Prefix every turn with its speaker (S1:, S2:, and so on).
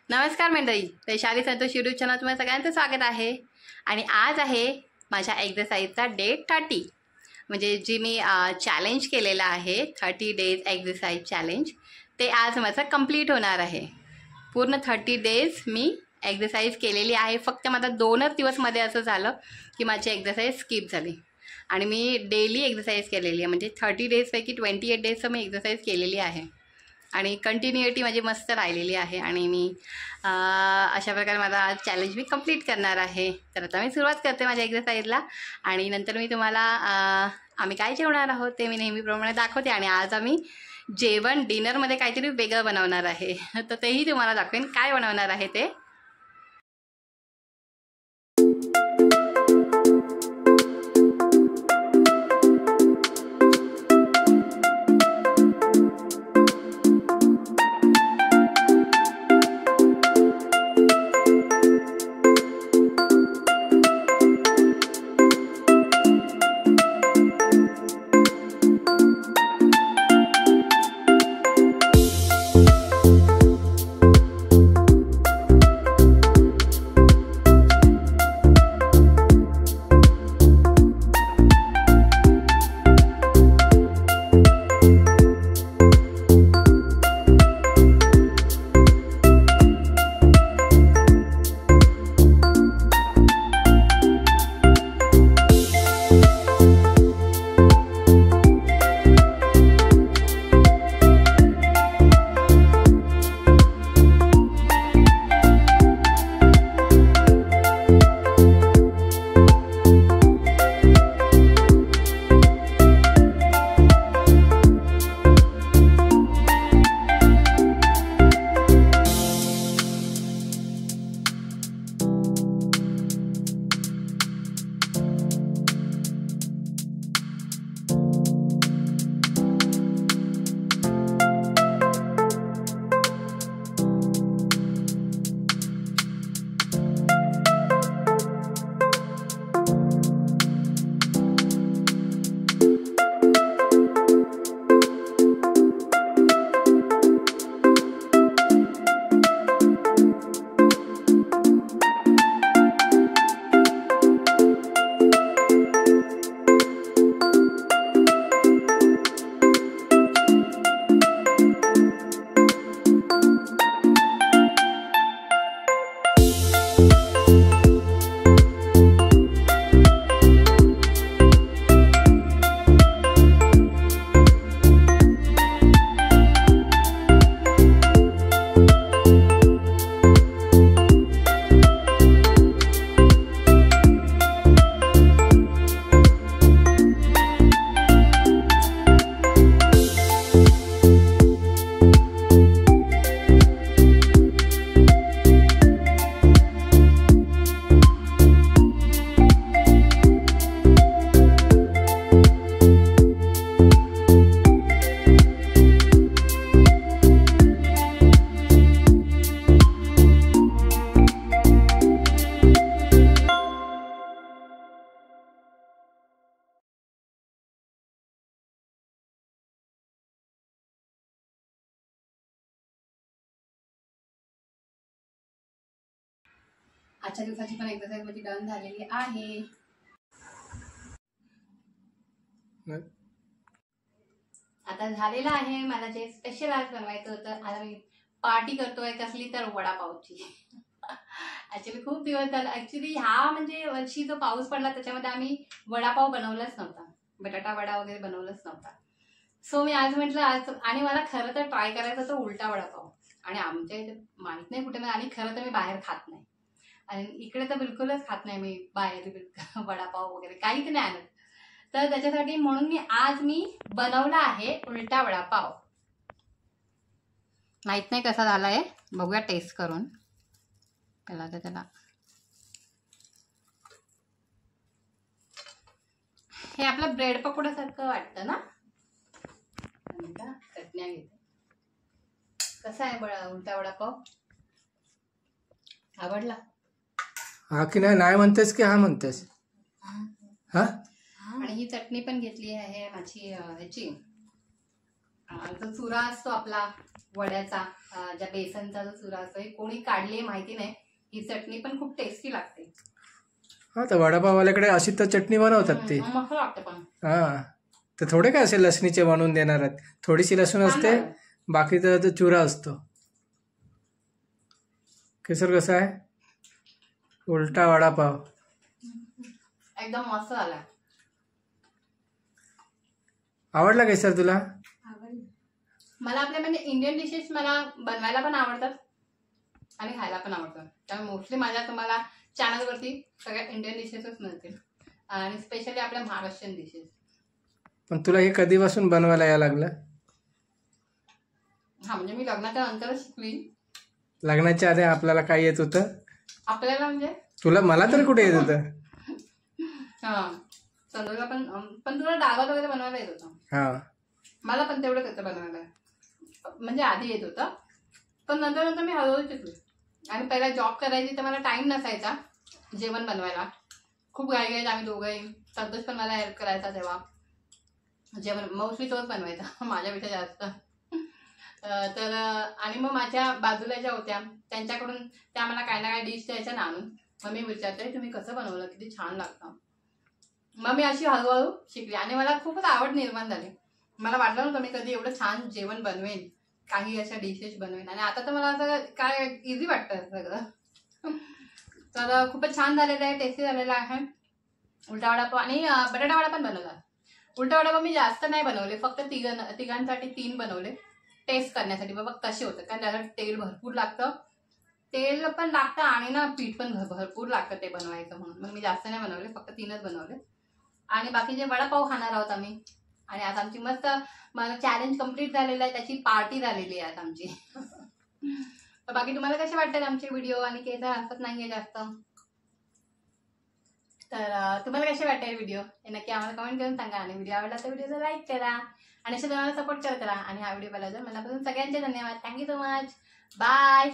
S1: नमस्कार मंडळी, Vaishali Santosh YouTube channel तुम्हाला सगळ्यांचं स्वागत आहे. आणि आज आहे माझ्या एक्सरसाइजचा डे 30, म्हणजे जी मी चॅलेंज केलेला आहे 30 डेज एक्सरसाइज चॅलेंज, ते आज माझं कंप्लीट होणार आहे. पूर्ण 30 डेज मी एक्सरसाइज केलेली आहे. फक्त माझा 2च दिवसमध्ये असं झालं की माझी एक्सरसाइज स्किप झाली आणि मी डेली एक्सरसाइज केलेली आहे. म्हणजे 30 डेजपैकी 28 डेजचं मी एक्सरसाइज केलेली आहे आणि कंटिन्युटी माझी मस्त राहिलेली आहे. आणि मी अशा प्रकारे माझा आज चॅलेंज मी कंप्लीट करणार आहे. तर आता मी सुरुवात करते माझ्या एक्सरसाइजला आणि नंतर मी तुम्हाला आम्ही काय जेवणार आहोत ते मी नेहमीप्रमाणे दाखवते. आणि आज आम्ही जेवण डिनरमध्ये काहीतरी वेगळं बनवणार आहे, तर तेही तुम्हाला दाखवेन काय बनवणार आहे ते. आजच्या दिवसाची पण एक्सरसाइज माझी डन झालेली आहे. आता झालेलं आहे. मला जे स्पेशल आज बनवायचं होतं, आता मी पार्टी करतोय कसली तर वडापावची. ऍक्च्युली खूप दिवस झाला. ऍक्च्युली ह्या म्हणजे वर्षी जो पाऊस पडला त्याच्यामध्ये आम्ही वडापाव बनवलाच नव्हता, बटाटा वडा वगैरे बनवलंच नव्हता. सो मी आज म्हटलं आज, आणि मला खरं तर ट्राय करायचं होतं उलटा वडापाव. आणि आमच्या इथे माहित नाही कुठे, आणि खरं तर मी बाहेर खात नाही, आणि इकडे तर बिलकुलच खात नाही मी बाहेर वडापाव वगैरे काहीच नाही आणत. तर त्याच्यासाठी म्हणून आज मी बनवला आहे उलटा वडापाव. माहित नाही कसा झालाय, बघूया टेस्ट करून. त्याला हे आपलं ब्रेड पकोड्यासारखं वाटतं ना. चटण्या घेते. कसा आहे उलटा वडापाव? आवडला?
S2: हा की नाही म्हणतेस की हा म्हणतेस? हा.
S1: आणि ही चटणी पण घेतली आहे माझी ह्याची जो चुरा असतो आपला वड्याचा, ज्या बेसनचा जो चुरा असतो, हे कोणी काढली माहिती नाही. ही चटणी पण खूप टेस्टी लागते.
S2: हा, तर वडापाववाल्याकडे अशी तर चटणी बनवतात ती.
S1: मस्त लागते पण.
S2: हा, तर थोडे काय असे लसणीचे बनवून देणार आहेत. थोडीशी लसूण असते, बाकीचा जो चुरा असतो. केसर कसा आहे? उलटा वडापाव
S1: एकदम मस्त झाला.
S2: आवडला केसर तुला?
S1: मला आपल्या म्हणजे इंडियन डिशेस मला बनवायला पण आवडतात आणि खायला पण आवडतात. त्यामुळे मोस्टली माझ्या तुम्हाला चॅनलवरती सगळ्या इंडियन डिशेसच मिळतील आणि स्पेशली आपल्या महाराष्ट्रीयन डिशेस.
S2: पण तुला हे कधीपासून बनवायला यायला लागलं?
S1: हा, म्हणजे मी लग्नाच्या नंतरच शिकली.
S2: लग्नाच्या आधी आपल्याला काय येत होतं?
S1: आपल्याला म्हणजे
S2: तुला? मला तर कुठे येत होतं.
S1: हा, संदूरला पण तुला डाळ वगैरे बनवायला येत होतं.
S2: हा,
S1: मला पण तेवढंच येतं बनवायला. म्हणजे आधी येत होतं, पण नंतर नंतर मी हळूहळू शिकली. आणि पहिला जॉब करायची तर मला टाइम नसायचा जेवण बनवायला. खूप घाईघाईत आम्ही दोघंही. संतोष पण मला हेल्प करायचा तेव्हा. जेवण मोस्टली तोच बनवायचा माझ्यापेक्षा जास्त. तर आणि मग माझ्या बाजूला ज्या होत्या त्यांच्याकडून त्या मला काही ना काही डिश द्यायच्या ना आणून. मग मी विचारते तुम्ही कसं बनवलं, किती छान लागतं. मग मी अशी हळूहळू शिकली आणि मला खूपच आवड निर्माण झाली. मला वाटलं नव्हतं मी कधी एवढं छान जेवण बनवेन, काही अशा डिशेस बनवेन. आणि आता तर मला असं काय इझी वाटतं सगळं. तर खूपच छान झालेलं आहे, टेस्टी झालेलं आहे. उलटा वडापाव आणि बटाटा वडा पण बनवला. उलटा वडापाव मी जास्त नाही बनवले, फक्त तिघांसाठी 3 बनवले टेस्ट करण्यासाठी. बाबा कसे होतं, कारण त्याला तेल भरपूर लागतं. तेल पण लागतं आणि ना पीठ पण भरपूर लागतं ते बनवायचं म्हणून. मग मी जास्त नाही बनवले, फक्त 3च बनवले. आणि बाकीचे वडापाव खाणार आहोत आम्ही. आणि आज आमची मस्त मला चॅलेंज कम्प्लीट झालेलं आहे, त्याची पार्टी झालेली आहे आज आमची. तर बाकी तुम्हाला कसे वाटतात आमचे व्हिडिओ आणि केस हसत नाहीये जास्त. तर तुम्हाला कसे वाटते व्हिडिओ हे नक्की आम्हाला कमेंट करून सांगा. आणि व्हिडिओ आवडला तर व्हिडिओला लाईक करा आणि अशा तुम्हाला सपोर्ट करत राहा. आणि हा व्हिडिओ पाहिला तर मनापासून सगळ्यांचे धन्यवाद. Thank you so much. बाय.